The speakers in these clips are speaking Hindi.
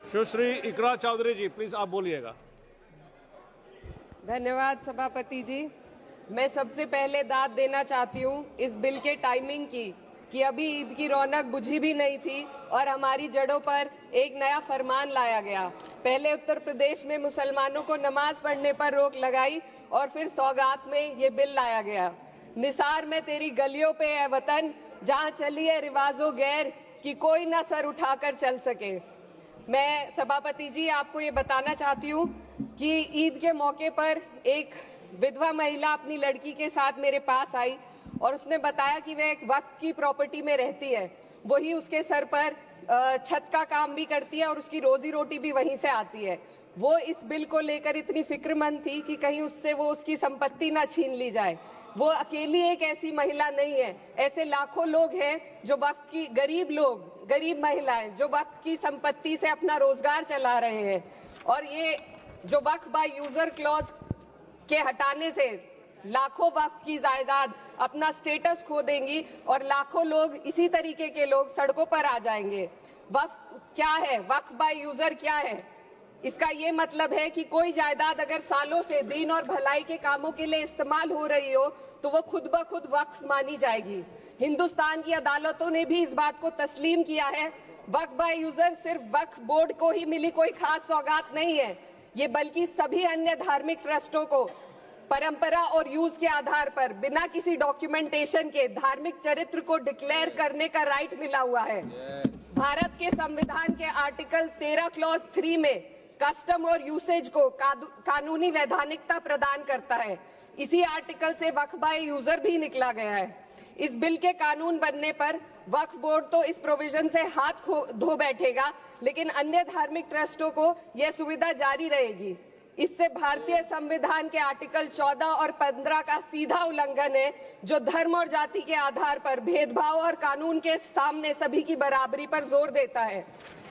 सुश्री इकरा चौधरी जी, प्लीज आप बोलिएगा। धन्यवाद सभापति जी। मैं सबसे पहले दाद देना चाहती हूँ इस बिल के टाइमिंग की कि अभी ईद की रौनक बुझी भी नहीं थी और हमारी जड़ों पर एक नया फरमान लाया गया। पहले उत्तर प्रदेश में मुसलमानों को नमाज पढ़ने पर रोक लगाई और फिर सौगात में ये बिल लाया गया। निसार में तेरी गलियों पे है वतन, जहाँ चली है रिवाजों गैर कि कोई ना सर उठाकर चल सके। मैं सभापति जी आपको ये बताना चाहती हूँ कि ईद के मौके पर एक विधवा महिला अपनी लड़की के साथ मेरे पास आई और उसने बताया कि वह एक वक्फ की प्रॉपर्टी में रहती है, वही उसके सर पर छत का काम भी करती है और उसकी रोजी रोटी भी वहीं से आती है। वो इस बिल को लेकर इतनी फिक्रमंद थी कि कहीं उससे वो उसकी संपत्ति ना छीन ली जाए। वो अकेली एक ऐसी महिला नहीं है, ऐसे लाखों लोग हैं जो वक्फ की गरीब महिलाएं जो वक्फ की संपत्ति से अपना रोजगार चला रहे हैं। और ये जो वक्फ बाय यूजर क्लॉज के हटाने से लाखों वक्फ की जायदाद अपना स्टेटस खो देंगी और लाखों लोग इसी तरीके के लोग सड़कों पर आ जाएंगे। वक्फ क्या है, वक्फ बाय यूजर क्या है? इसका ये मतलब है कि कोई जायदाद अगर सालों से दीन और भलाई के कामों के लिए इस्तेमाल हो रही हो तो वो खुद ब खुद वक्फ मानी जाएगी। हिंदुस्तान की अदालतों ने भी इस बात को तस्लीम किया है। वक्फ बाय यूजर सिर्फ वक्फ बोर्ड को ही मिली कोई खास सौगात नहीं है, ये बल्कि सभी अन्य धार्मिक ट्रस्टों को परंपरा और यूज के आधार पर बिना किसी डॉक्यूमेंटेशन के धार्मिक चरित्र को डिक्लेयर करने का राइट मिला हुआ है। भारत के संविधान के आर्टिकल 13 क्लॉज 3 में कस्टम और यूसेज को कानूनी वैधानिकता प्रदान करता है। इसी आर्टिकल से वक्फ बाय यूजर भी निकला गया है। इस बिल के कानून बनने पर वक्फ बोर्ड तो इस प्रोविजन से हाथ धो बैठेगा, लेकिन अन्य धार्मिक ट्रस्टों को यह सुविधा जारी रहेगी। इससे भारतीय संविधान के आर्टिकल 14 और 15 का सीधा उल्लंघन है, जो धर्म और जाति के आधार पर भेदभाव और कानून के सामने सभी की बराबरी पर जोर देता है।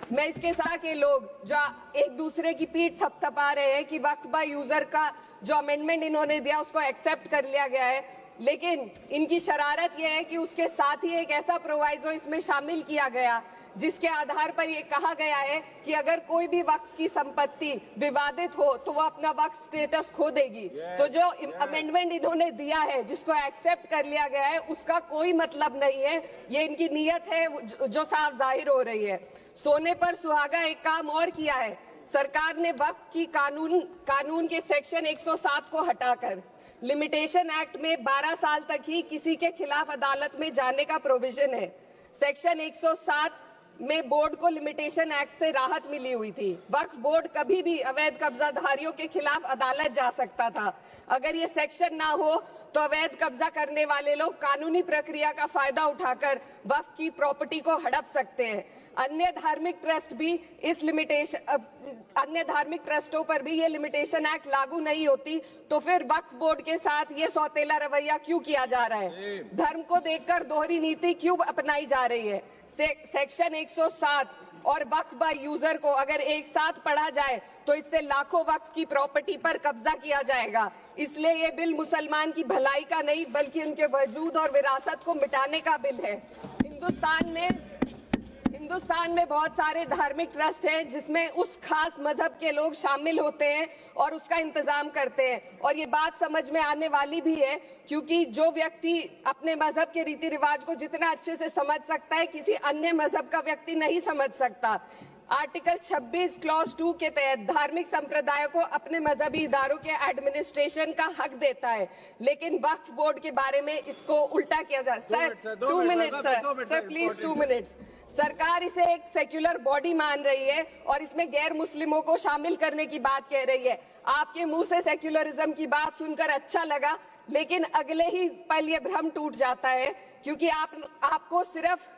मैं इसके साथ के लोग जो एक दूसरे की पीठ थपथपा रहे हैं कि वक्फ बाय यूजर का जो अमेंडमेंट इन्होंने दिया उसको एक्सेप्ट कर लिया गया है, लेकिन इनकी शरारत यह है कि उसके साथ ही एक ऐसा प्रोवाइजो इसमें शामिल किया गया जिसके आधार पर यह कहा गया है कि अगर कोई भी वक्फ की संपत्ति विवादित हो तो वो अपना वक्फ स्टेटस खो देगी। तो जो अमेंडमेंट इन्होंने दिया है जिसको एक्सेप्ट कर लिया गया है उसका कोई मतलब नहीं है, ये इनकी नीयत है जो साफ जाहिर हो रही है। सोने पर सुहागा एक काम और किया है, सरकार ने वक्फ की कानून के सेक्शन 107 को हटाकर लिमिटेशन एक्ट में 12 साल तक ही किसी के खिलाफ अदालत में जाने का प्रोविजन है। सेक्शन 107 में बोर्ड को लिमिटेशन एक्ट से राहत मिली हुई थी। वक्फ बोर्ड कभी भी अवैध कब्जाधारियों के खिलाफ अदालत जा सकता था। अगर ये सेक्शन ना हो तो अवैध कब्जा करने वाले लोग कानूनी प्रक्रिया का फायदा उठाकर वक्फ की प्रॉपर्टी को हड़प सकते हैं। अन्य धार्मिक ट्रस्टों पर भी ये लिमिटेशन एक्ट लागू नहीं होती, तो फिर वक्फ बोर्ड के साथ ये सौतेला रवैया क्यों किया जा रहा है? धर्म को देखकर दोहरी नीति क्यों अपनाई जा रही है? सेक्शन 107 और वक्फ बाय यूजर को अगर एक साथ पढ़ा जाए तो इससे लाखों वक्फ की प्रॉपर्टी पर कब्जा किया जाएगा। इसलिए ये बिल मुसलमान की भलाई का नहीं बल्कि उनके वजूद और विरासत को मिटाने का बिल है। हिंदुस्तान में बहुत सारे धार्मिक ट्रस्ट हैं जिसमें उस खास मजहब के लोग शामिल होते हैं और उसका इंतजाम करते हैं, और ये बात समझ में आने वाली भी है क्योंकि जो व्यक्ति अपने मजहब के रीति रिवाज को जितना अच्छे से समझ सकता है किसी अन्य मजहब का व्यक्ति नहीं समझ सकता। आर्टिकल 26 क्लॉज 2 के तहत धार्मिक संप्रदायों को अपने मजहबी इदारों के एडमिनिस्ट्रेशन का हक देता है, लेकिन वक्फ बोर्ड के बारे में इसको उल्टा किया जा रहा है। Sir 2 minute sir please 2 minutes. सरकार इसे एक सेक्युलर बॉडी मान रही है और इसमें गैर मुस्लिमों को शामिल करने की बात कह रही है। आपके मुंह से सेक्युलरिज्म की बात सुनकर अच्छा लगा, लेकिन अगले ही पल ये भ्रम टूट जाता है क्योंकि आपको सिर्फ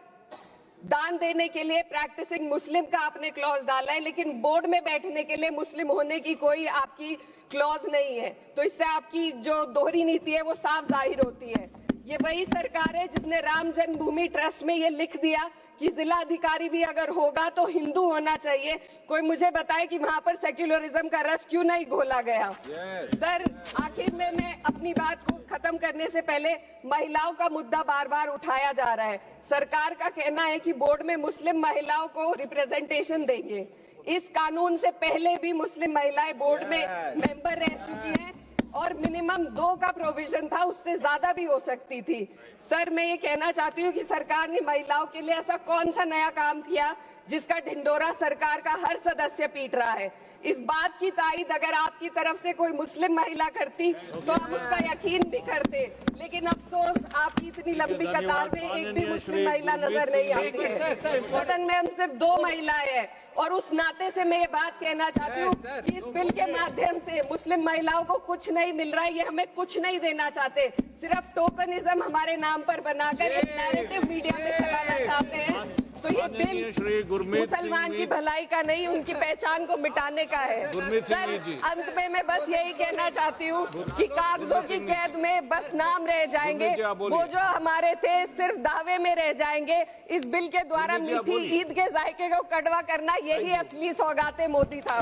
दान देने के लिए प्रैक्टिसिंग मुस्लिम का आपने क्लॉज डाला है, लेकिन बोर्ड में बैठने के लिए मुस्लिम होने की कोई आपकी क्लॉज नहीं है। तो इससे आपकी जो दोहरी नीति है वो साफ जाहिर होती है। ये वही सरकार है जिसने राम जन्मभूमि ट्रस्ट में ये लिख दिया कि जिला अधिकारी भी अगर होगा तो हिंदू होना चाहिए। कोई मुझे बताए कि वहां पर सेक्युलरिज्म का रस क्यों नहीं घोला गया? सर आखिर में मैं अपनी बात को खत्म करने से पहले महिलाओं का मुद्दा बार बार उठाया जा रहा है। सरकार का कहना है कि बोर्ड में मुस्लिम महिलाओं को रिप्रेजेंटेशन देंगे। इस कानून से पहले भी मुस्लिम महिलाएं बोर्ड में मेंबर रह चुकी हैं और मिनिमम 2 का प्रोविजन था, उससे ज्यादा भी हो सकती थी। सर, मैं ये कहना चाहती हूँ कि सरकार ने महिलाओं के लिए ऐसा कौन सा नया काम किया जिसका ढिंडोरा सरकार का हर सदस्य पीट रहा है। इस बात की तायद अगर आपकी तरफ से कोई मुस्लिम महिला करती तो हम उसका यकीन भी करते, लेकिन अफसोस आपकी इतनी लंबी कतार में एक भी मुस्लिम महिला नजर नहीं आती है। वतन में हम सिर्फ 2 महिलाएं हैं और उस नाते से मैं ये बात कहना चाहती हूँ कि इस बिल के माध्यम से मुस्लिम महिलाओं को कुछ नहीं मिल रहा है, ये हमें कुछ नहीं देना चाहते, सिर्फ टोकनिज्म हमारे नाम पर बनाकर एक नैरेटिव मीडिया में चलाना चाहते हैं। तो ये बिल मुसलमान की भलाई का नहीं, उनकी पहचान को मिटाने का है। सर, अंत में मैं बस यही कहना चाहती हूँ कि कागजों की कैद में बस नाम रह जाएंगे, वो जो हमारे थे सिर्फ दावे में रह जाएंगे। इस बिल के द्वारा मीठी ईद के जायके को कड़वा करना, यही असली सौगाते मोदी था।